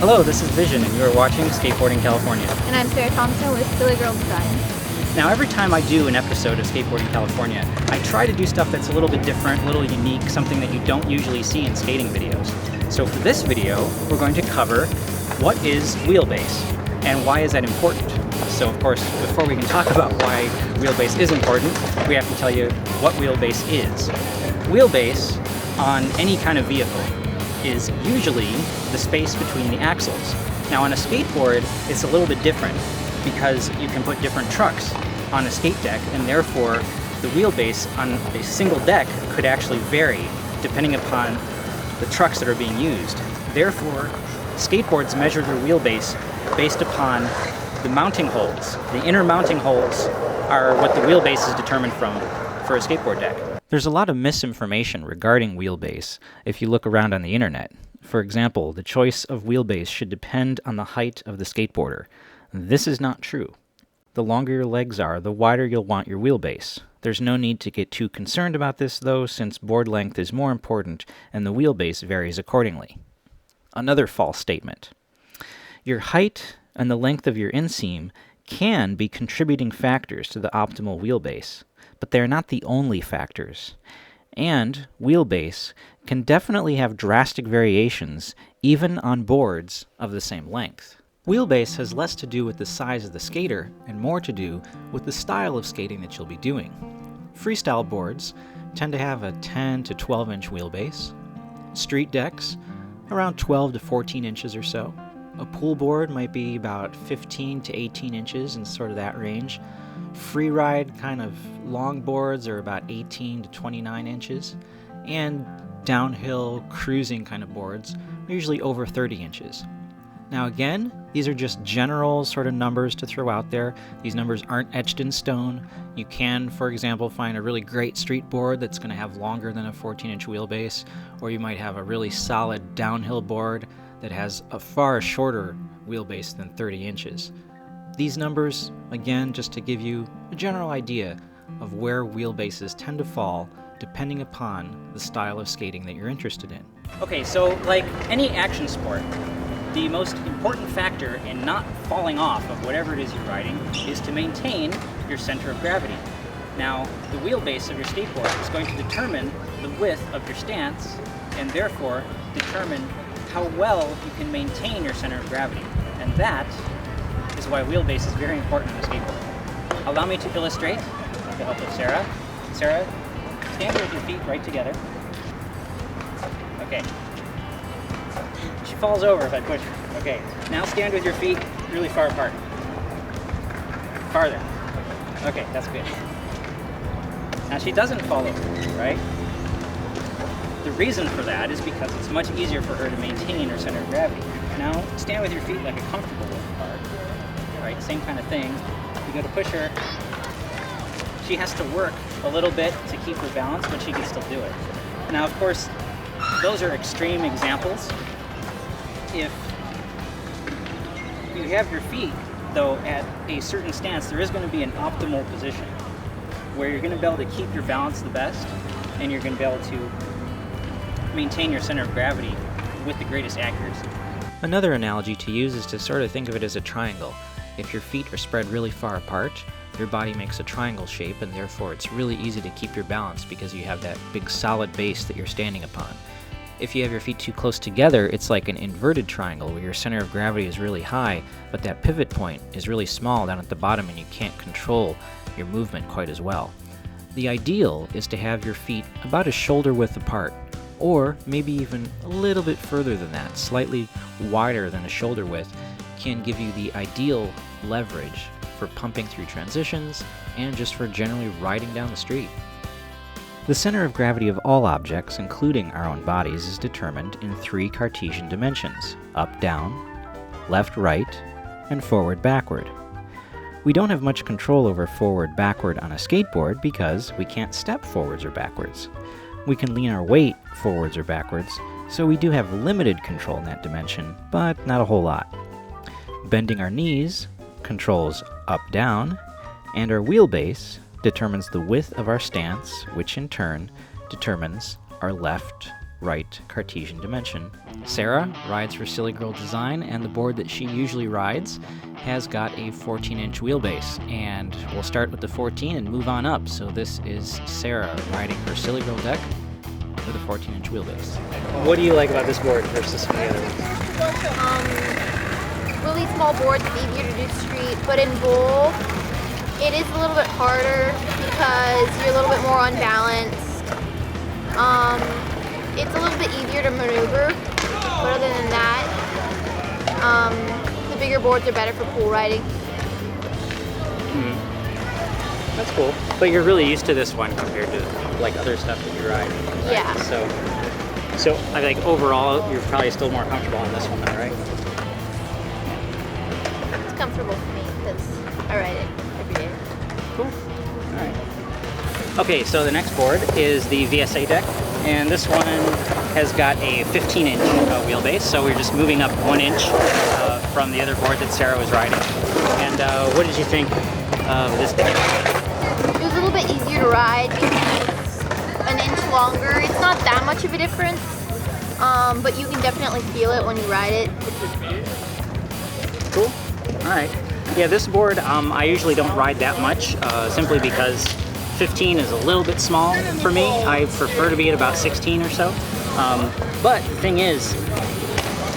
Hello, this is Vision, and you are watching Skateboarding California. And I'm Sarah Thompson with Silly Girl Design. Now, every time I do an episode of Skateboarding California, I try to do stuff that's a little bit different, a little unique, something that you don't usually see in skating videos. So for this video, we're going to cover what is wheelbase and why is that important. So of course, before we can talk about why wheelbase is important, we have to tell you what wheelbase is. Wheelbase on any kind of vehicle is usually the space between the axles. Now on a skateboard, it's a little bit different because you can put different trucks on a skate deck, and therefore the wheelbase on a single deck could actually vary depending upon the trucks that are being used. Therefore, skateboards measure their wheelbase based upon the mounting holes. The inner mounting holes are what the wheelbase is determined from for a skateboard deck. There's a lot of misinformation regarding wheelbase if you look around on the internet. For example, the choice of wheelbase should depend on the height of the skateboarder. This is not true. The longer your legs are, the wider you'll want your wheelbase. There's no need to get too concerned about this though, since board length is more important and the wheelbase varies accordingly. Another false statement. Your height and the length of your inseam can be contributing factors to the optimal wheelbase, but they're not the only factors. And wheelbase can definitely have drastic variations even on boards of the same length. Wheelbase has less to do with the size of the skater and more to do with the style of skating that you'll be doing. Freestyle boards tend to have a 10 to 12 inch wheelbase. Street decks, around 12 to 14 inches or so. A pool board might be about 15 to 18 inches in sort of that range. Freeride kind of long boards are about 18 to 29 inches. And downhill cruising kind of boards are usually over 30 inches. Now again, these are just general sort of numbers to throw out there. These numbers aren't etched in stone. You can, for example, find a really great street board that's going to have longer than a 14-inch wheelbase, or you might have a really solid downhill board that has a far shorter wheelbase than 30 inches. These numbers, again, just to give you a general idea of where wheelbases tend to fall depending upon the style of skating that you're interested in. Okay, so like any action sport, the most important factor in not falling off of whatever it is you're riding is to maintain your center of gravity. Now, the wheelbase of your skateboard is going to determine the width of your stance and therefore determine how well you can maintain your center of gravity. And that is why wheelbase is very important on a skateboard. Allow me to illustrate with the help of Sarah. Sarah, stand with your feet right together. Okay. She falls over if I push her. Okay, now stand with your feet really far apart. Farther. Okay, that's good. Now she doesn't fall over, right? The reason for that is because it's much easier for her to maintain her center of gravity. Now stand with your feet like a comfortable width apart. Right, same kind of thing. You go to push her. She has to work a little bit to keep her balance, but she can still do it. Now, of course, those are extreme examples. If you have your feet, though, at a certain stance, there is going to be an optimal position where you're going to be able to keep your balance the best, and you're going to be able to maintain your center of gravity with the greatest accuracy. Another analogy to use is to sort of think of it as a triangle. If your feet are spread really far apart, your body makes a triangle shape, and therefore it's really easy to keep your balance because you have that big solid base that you're standing upon. If you have your feet too close together, it's like an inverted triangle where your center of gravity is really high, but that pivot point is really small down at the bottom and you can't control your movement quite as well. The ideal is to have your feet about a shoulder width apart, or maybe even a little bit further than that. Slightly wider than a shoulder width can give you the ideal leverage for pumping through transitions and just for generally riding down the street. The center of gravity of all objects, including our own bodies, is determined in 3 Cartesian dimensions: up-down, left-right, and forward-backward. We don't have much control over forward-backward on a skateboard because we can't step forwards or backwards. We can lean our weight forwards or backwards, so we do have limited control in that dimension, but not a whole lot. Bending our knees controls up-down, and our wheelbase determines the width of our stance, which in turn determines our left right Cartesian dimension. Sarah rides for Silly Girl Design, and the board that she usually rides has got a 14-inch wheelbase, and we'll start with the 14 and move on up. So this is Sarah riding her Silly Girl deck with a 14-inch wheelbase. What do you like about this board versus some of the other ones? Really small boards, it's easier to do street, but in bowl, it is a little bit harder because you're a little bit more unbalanced. It's a little bit easier to maneuver, but other than that, the bigger boards are better for pool riding. That's cool. But you're really used to this one compared to like other stuff that you ride. Right? Yeah. So I think overall you're probably still more comfortable on this one, though, right? It's comfortable for me because I ride it every day. Cool. All right. Okay, so the next board is the VSA deck, and this one has got a 15-inch wheelbase, so we're just moving up 1 inch from the other board that Sarah was riding. And what did you think of this deck? It was a little bit easier to ride because it's an inch longer. It's not that much of a difference, but you can definitely feel it when you ride it. Cool. All right. Yeah, this board I usually don't ride that much, simply because 15 is a little bit small for me. I prefer to be at about 16 or so. But the thing is,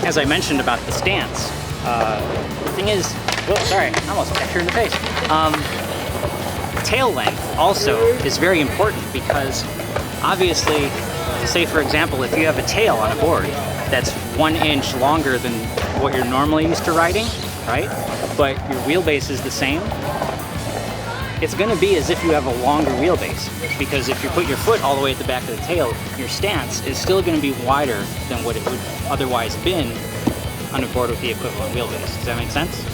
as I mentioned about the stance, the thing is, whoa, sorry, I almost got you in the face. Tail length also is very important because obviously, say for example, if you have a tail on a board that's 1 inch longer than what you're normally used to riding, right? But your wheelbase is the same, it's going to be as if you have a longer wheelbase, because if you put your foot all the way at the back of the tail, your stance is still going to be wider than what it would otherwise been on a board with the equivalent wheelbase. Does that make sense?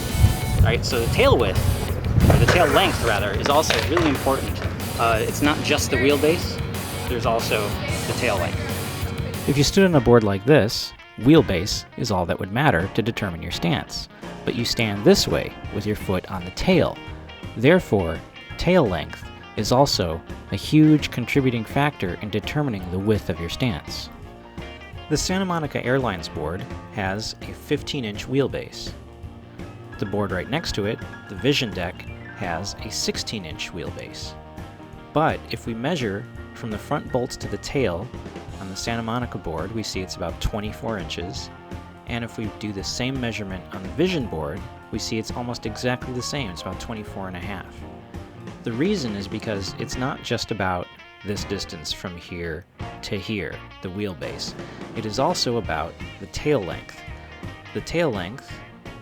All right, so the tail width, or the tail length rather, is also really important. It's not just the wheelbase, there's also the tail length. If you stood on a board like this, wheelbase is all that would matter to determine your stance. But you stand this way with your foot on the tail. Therefore, tail length is also a huge contributing factor in determining the width of your stance. The Santa Monica Airlines board has a 15-inch wheelbase. The board right next to it, the Vision deck, has a 16-inch wheelbase. But if we measure from the front bolts to the tail on the Santa Monica board, we see it's about 24 inches. And if we do the same measurement on the Vision board, we see it's almost exactly the same. It's about 24.5. The reason is because it's not just about this distance from here to here, the wheelbase. It is also about the tail length. The tail length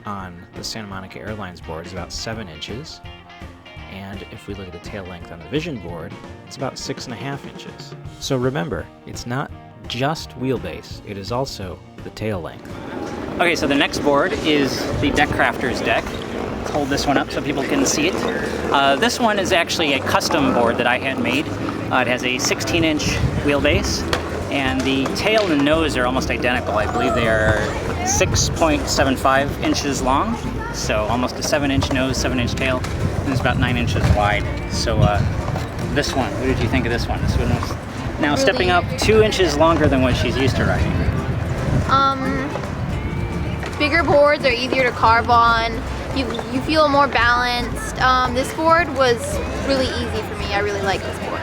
on the Santa Monica Airlines board is about 7 inches. And if we look at the tail length on the Vision board, it's about 6.5 inches. So remember, it's not just wheelbase, it is also the tail length. Okay, so the next board is the Deck Crafters deck. Let's hold this one up so people can see it. This one is actually a custom board that I had made. It has a 16-inch wheelbase, and the tail and nose are almost identical. I believe they are 6.75 inches long, so almost a 7-inch nose, 7-inch tail, and it's about 9 inches wide. So this one, what did you think of this one? This one was now really stepping up 2 inches longer than what she's used to riding. Bigger boards are easier to carve on. You feel more balanced. This board was really easy for me. I really like this board.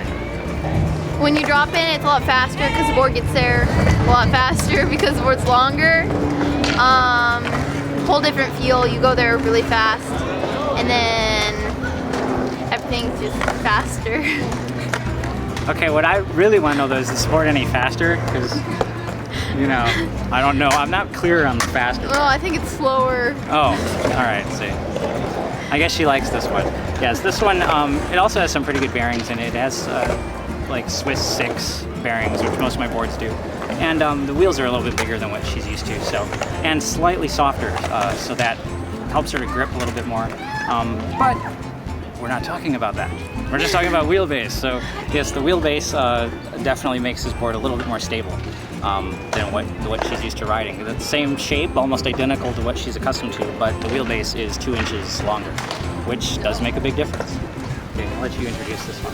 When you drop in, it's a lot faster because the board gets there a lot faster because the board's longer. Whole different feel. You go there really fast, and then everything's just faster. Okay, what I really want to know though, is this board any faster? Because, you know, I don't know. I'm not clear on the faster. Well, I think it's slower. Oh, all right. See, I guess she likes this one. Yes, this one. It also has some pretty good bearings in it. It has like Swiss 6 bearings, which most of my boards do, and the wheels are a little bit bigger than what she's used to. So, and slightly softer, so that helps her to grip a little bit more. But we're not talking about that. We're just talking about wheelbase. So yes, the wheelbase definitely makes this board a little bit more stable than what she's used to riding. The same shape, almost identical to what she's accustomed to, but the wheelbase is 2 inches longer, which does make a big difference. Okay, I'll let you introduce this one.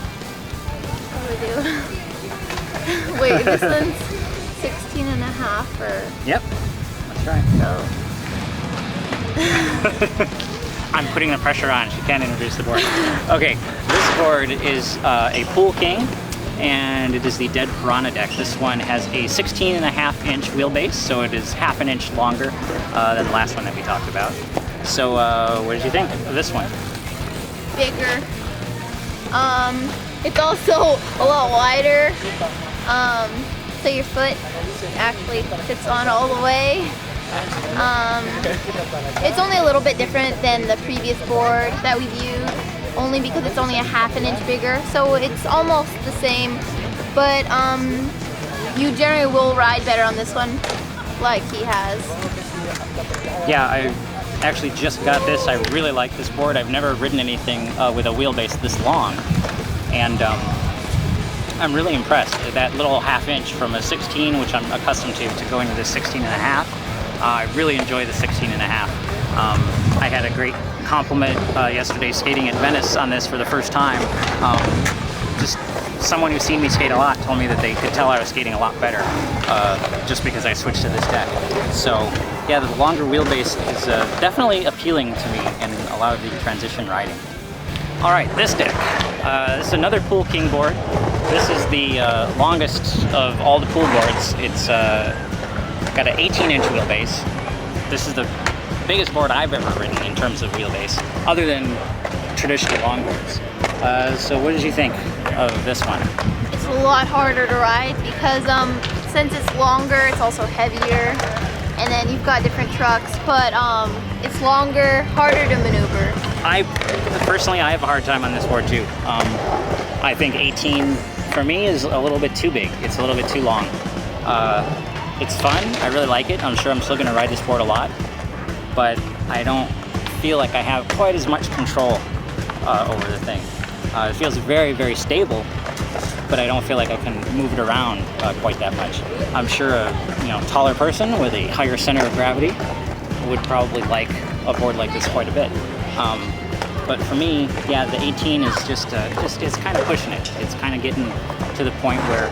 What do I do? Wait, this one's 16 and a half or Yep, that's right. so. I'm putting the pressure on. She can't introduce the board. Okay, this board is a Pool King, and it is the Dead Piranha deck. This one has a 16.5-inch wheelbase, so it is half an inch longer than the last one that we talked about. So what did you think of this one? Bigger. It's also a lot wider. So your foot actually fits on all the way. It's only a little bit different than the previous board that we viewed, only because it's only a half an inch bigger. So it's almost the same, but you generally will ride better on this one, like he has. Yeah, I actually just got this. I really like this board. I've never ridden anything with a wheelbase this long, and I'm really impressed. That little half inch from a 16, which I'm accustomed to going to the 16 and a half. I really enjoy the 16 and a half. I had a great compliment yesterday skating at Venice on this for the first time. Just someone who's seen me skate a lot told me that they could tell I was skating a lot better just because I switched to this deck. So yeah, the longer wheelbase is definitely appealing to me in a lot of the transition riding. All right, this deck. This is another Pool King board. This is the longest of all the pool boards. It's got an 18-inch wheelbase. This is the biggest board I've ever ridden in terms of wheelbase, other than traditional longboards. So what did you think of this one? It's a lot harder to ride because since it's longer, it's also heavier, and then you've got different trucks, but it's longer, harder to maneuver. Personally, I have a hard time on this board too. I think 18 for me is a little bit too big. It's a little bit too long. It's fun, I really like it. I'm sure I'm still gonna ride this board a lot, but I don't feel like I have quite as much control over the thing. It feels very, very stable, but I don't feel like I can move it around quite that much. I'm sure a taller person with a higher center of gravity would probably like a board like this quite a bit. But for me, yeah, the 18 is just it's kind of pushing it. It's kind of getting to the point where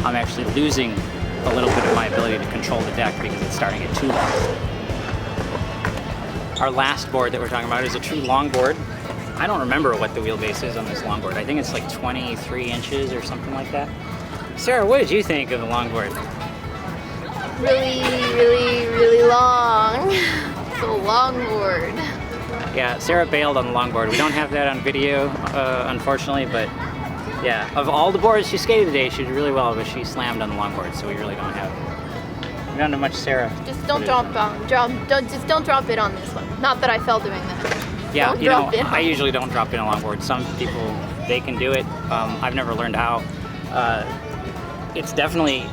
I'm actually losing a little bit of my ability to control the deck because it's starting to get too long. Our last board that we're talking about is a true longboard. I don't remember what the wheelbase is on this longboard. I think it's like 23 inches or something like that. Sarah, what did you think of the longboard? Really, really, really long. It's a longboard. Yeah, Sarah bailed on the longboard. We don't have that on video, unfortunately, but yeah, of all the boards she skated today, she did really well, but she slammed on the longboard, so we really don't have much Sarah. Just don't drop it on this one. Not that I fell doing that. Yeah, I usually don't drop in a longboard. Some people, they can do it. I've never learned how. It's definitely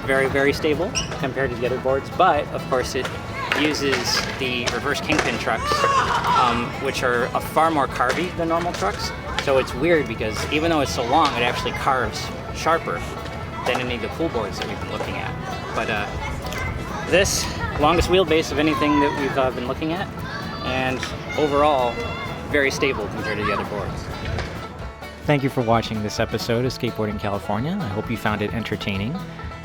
very, very stable compared to the other boards, but of course it uses the reverse kingpin trucks, which are far more carvy than normal trucks. So it's weird because even though it's so long, it actually carves sharper than any of the pool boards that we've been looking at. But this, longest wheelbase of anything that we've been looking at, and overall, very stable compared to the other boards. Thank you for watching this episode of Skateboarding California. I hope you found it entertaining.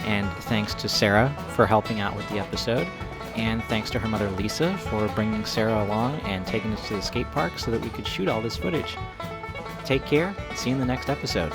And thanks to Sarah for helping out with the episode. And thanks to her mother Lisa for bringing Sarah along and taking us to the skate park so that we could shoot all this footage. Take care, see you in the next episode.